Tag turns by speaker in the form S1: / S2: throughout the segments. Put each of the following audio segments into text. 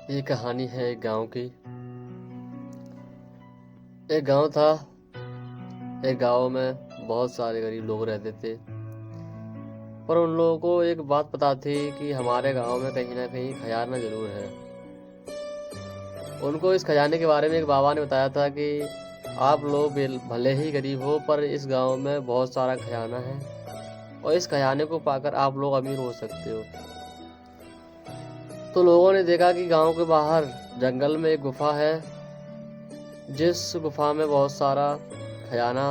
S1: ये कहानी है एक गांव की। एक गांव था। एक गांव में बहुत सारे गरीब लोग रहते थे, पर उन लोगों को एक बात पता थी कि हमारे गांव में कहीं ना कहीं खजाना जरूर है। उनको इस खजाने के बारे में एक बाबा ने बताया था कि आप लोग भले ही गरीब हो, पर इस गांव में बहुत सारा खजाना है और इस खजाने को पाकर आप लोग अमीर हो सकते हो। तो लोगों ने देखा कि गांव के बाहर जंगल में एक गुफा है, जिस गुफा में बहुत सारा खजाना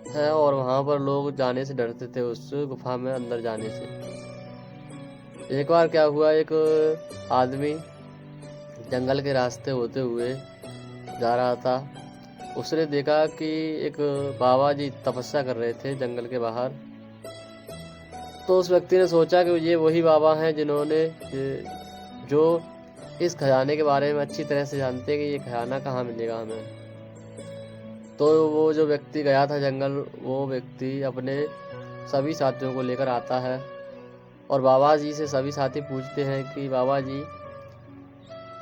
S1: है और वहां पर लोग जाने से डरते थे, उस गुफा में अंदर जाने से। एक बार क्या हुआ, एक आदमी जंगल के रास्ते होते हुए जा रहा था। उसने देखा कि एक बाबा जी तपस्या कर रहे थे जंगल के बाहर। तो उस व्यक्ति ने सोचा कि ये वही बाबा हैं जिन्होंने जो इस खजाने के बारे में अच्छी तरह से जानते हैं कि ये खजाना कहाँ मिलेगा हमें। तो वो जो व्यक्ति गया था जंगल, वो व्यक्ति अपने सभी साथियों को लेकर आता है और बाबा जी से सभी साथी पूछते हैं कि बाबा जी,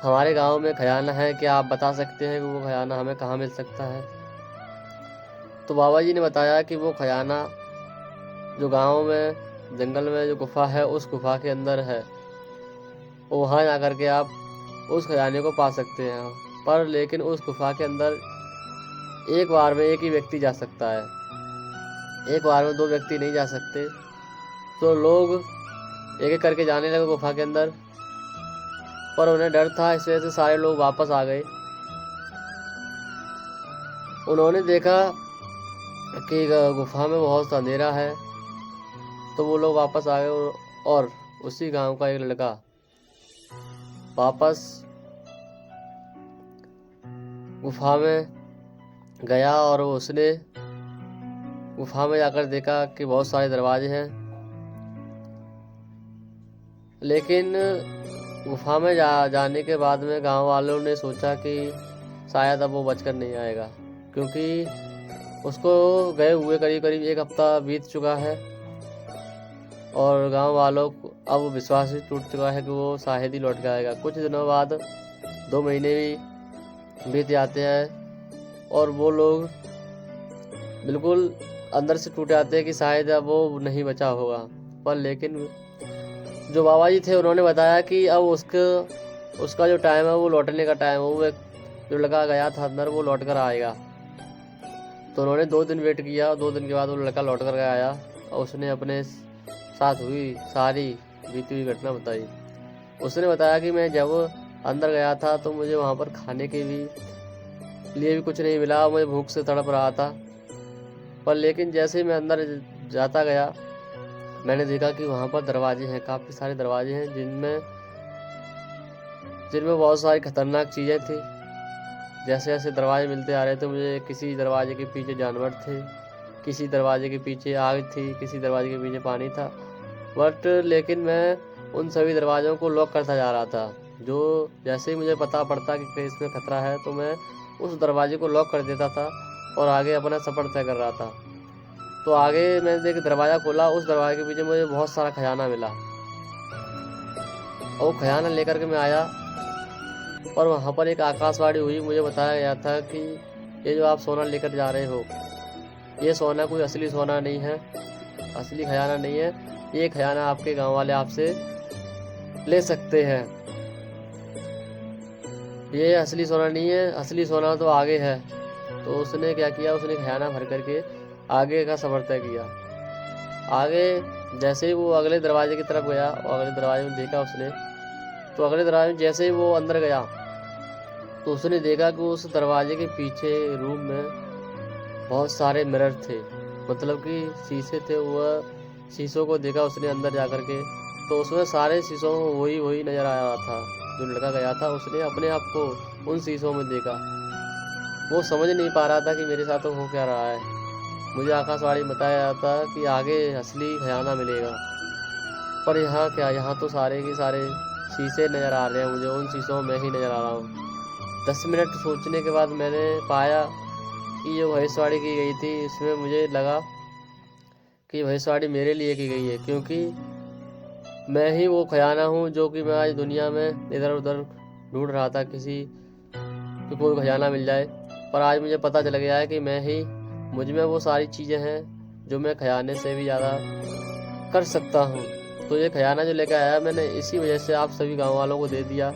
S1: हमारे गांव में खजाना है, क्या आप बता सकते हैं कि वो खजाना हमें कहाँ मिल सकता है। तो बाबा जी ने बताया कि वो खजाना जो गांव में जंगल में जो गुफा है, उस गुफा के अंदर है। वहाँ जा कर के आप उस खजाने को पा सकते हैं, पर लेकिन उस गुफा के अंदर एक बार में एक ही व्यक्ति जा सकता है, एक बार में दो व्यक्ति नहीं जा सकते। तो लोग एक एक करके जाने लगे गुफा के अंदर, पर उन्हें डर था, इस वजह से सारे लोग वापस आ गए। उन्होंने देखा कि गुफा में बहुत अंधेरा है, तो वो लोग वापस आ गए और उसी गांव का एक लड़का वापस गुफा में गया और उसने गुफा में जाकर देखा कि बहुत सारे दरवाजे हैं, लेकिन गुफा में जाने के बाद में गांव वालों ने सोचा कि शायद अब वो बचकर नहीं आएगा, क्योंकि उसको गए हुए करीब करीब एक हफ्ता बीत चुका है और गांव वालों को अब विश्वास ही टूट चुका है कि वो शायद ही लौट के आएगा। कुछ दिनों बाद 2 महीने भी बीत जाते हैं और वो लोग बिल्कुल अंदर से टूट जाते हैं कि शायद अब वो नहीं बचा होगा। पर लेकिन जो बाबा जी थे, उन्होंने बताया कि अब उसका जो टाइम है, वो लौटने का टाइम है, वो जो लड़का गया था अंदर, वो लौट कर आएगा। तो उन्होंने 2 दिन वेट किया, 2 दिन के बाद वो लड़का लौट कर आया और उसने अपने साथ हुई सारी बीती हुई घटना बताई। उसने बताया कि मैं जब अंदर गया था तो मुझे वहाँ पर खाने के लिए भी कुछ नहीं मिला, मुझे भूख से तड़प रहा था। पर लेकिन जैसे ही मैं अंदर जाता गया, मैंने देखा कि वहाँ पर दरवाजे हैं, काफ़ी सारे दरवाजे हैं, जिनमें बहुत सारी खतरनाक चीज़ें थी। जैसे जैसे दरवाजे मिलते आ रहे थे, मुझे किसी दरवाजे के पीछे जानवर थे, किसी दरवाजे के पीछे आग थी, किसी दरवाजे के पीछे पानी था। बट लेकिन मैं उन सभी दरवाज़ों को लॉक करता जा रहा था। जो जैसे ही मुझे पता पड़ता कि इसमें खतरा है, तो मैं उस दरवाजे को लॉक कर देता था और आगे अपना सफ़र तय कर रहा था। तो आगे मैंने एक दरवाज़ा खोला, उस दरवाजे के पीछे मुझे बहुत सारा खजाना मिला और वो खजाना लेकर के मैं आया और वहाँ पर एक आकाशवाणी हुई। मुझे बताया गया था कि ये जो आप सोना लेकर जा रहे हो, ये सोना कोई असली सोना नहीं है, असली खजाना नहीं है। ये खजाना आपके गांव वाले आपसे ले सकते हैं, ये असली सोना नहीं है, असली सोना तो आगे है। तो उसने क्या किया, उसने खजाना भर करके आगे का सफर तय किया। आगे जैसे ही वो अगले दरवाजे की तरफ गया और अगले दरवाजे में देखा उसने, तो अगले दरवाजे में जैसे ही वो अंदर गया, तो उसने देखा कि उस दरवाजे के पीछे रूम में बहुत सारे मिरर थे, मतलब कि शीशे थे। वह शीशों को देखा उसने अंदर जा कर के, तो उसमें सारे शीशों में वही नज़र आ रहा था। जो लड़का गया था, उसने अपने आप को उन शीशों में देखा। वो समझ नहीं पा रहा था कि मेरे साथ हो क्या रहा है। मुझे आकाशवाणी में बताया जाता कि आगे असली खजाना मिलेगा, पर यहाँ क्या, यहाँ तो सारे के सारे शीशे नज़र आ रहे हैं, मुझे उन शीशों में ही नज़र आ रहा हूँ। 10 मिनट सोचने के बाद मैंने पाया कि जो भविष्यवाणी की गई थी, इसमें मुझे लगा कि भविष्यवाणी मेरे लिए की गई है, क्योंकि मैं ही वो खजाना हूँ जो कि मैं आज दुनिया में इधर उधर ढूंढ रहा था किसी कि कोई खजाना मिल जाए, पर आज मुझे पता चल गया है कि मुझ में वो सारी चीज़ें हैं जो मैं खजाने से भी ज़्यादा कर सकता हूँ। तो ये खजाना जो लेकर आया मैंने इसी वजह से आप सभी गाँव वालों को दे दिया।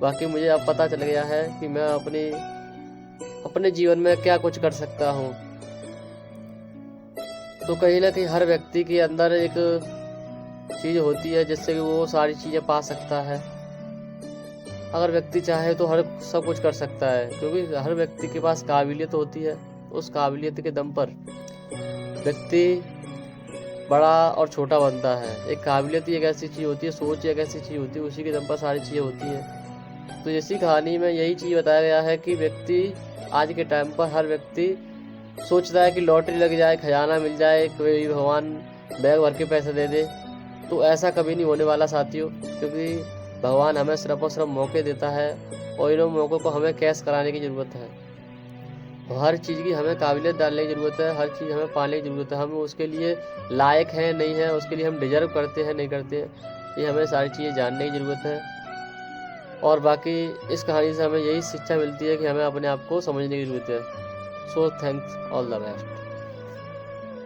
S1: बाकी मुझे अब पता चल गया है कि मैं अपने जीवन में क्या कुछ कर सकता हूँ। तो कहीं ना कहीं हर व्यक्ति के अंदर एक चीज़ होती है जिससे कि वो सारी चीज़ें पा सकता है। अगर व्यक्ति चाहे तो हर सब कुछ कर सकता है, क्योंकि हर व्यक्ति के पास काबिलियत होती है। उस काबिलियत के दम पर व्यक्ति बड़ा और छोटा बनता है। एक काबिलियत ही एक ऐसी चीज़ होती है, सोच एक ऐसी चीज़ होती है, उसी के दम पर सारी चीज़ें होती हैं। तो इसी कहानी में यही चीज़ बताया गया है कि व्यक्ति आज के टाइम पर हर व्यक्ति सोचता है कि लॉटरी लग जाए, खजाना मिल जाए, कोई भगवान बैग भर के पैसे दे दे। तो ऐसा कभी नहीं होने वाला साथियों, क्योंकि भगवान हमें सिर्फ और सिर्फ मौके देता है और इन मौक़ों को हमें कैश कराने की ज़रूरत है। तो हर चीज़ की हमें काबिलियत डालने की ज़रूरत है, हर चीज़ हमें पाने की ज़रूरत है। हम उसके लिए लायक हैं नहीं हैं, उसके लिए हम डिजर्व करते हैं नहीं करते हैं, ये हमें सारी चीज़ें जानने की ज़रूरत है। और बाकी इस कहानी से हमें यही शिक्षा मिलती है कि हमें अपने आप को समझने की ज़रूरत है। So thanks, all the best.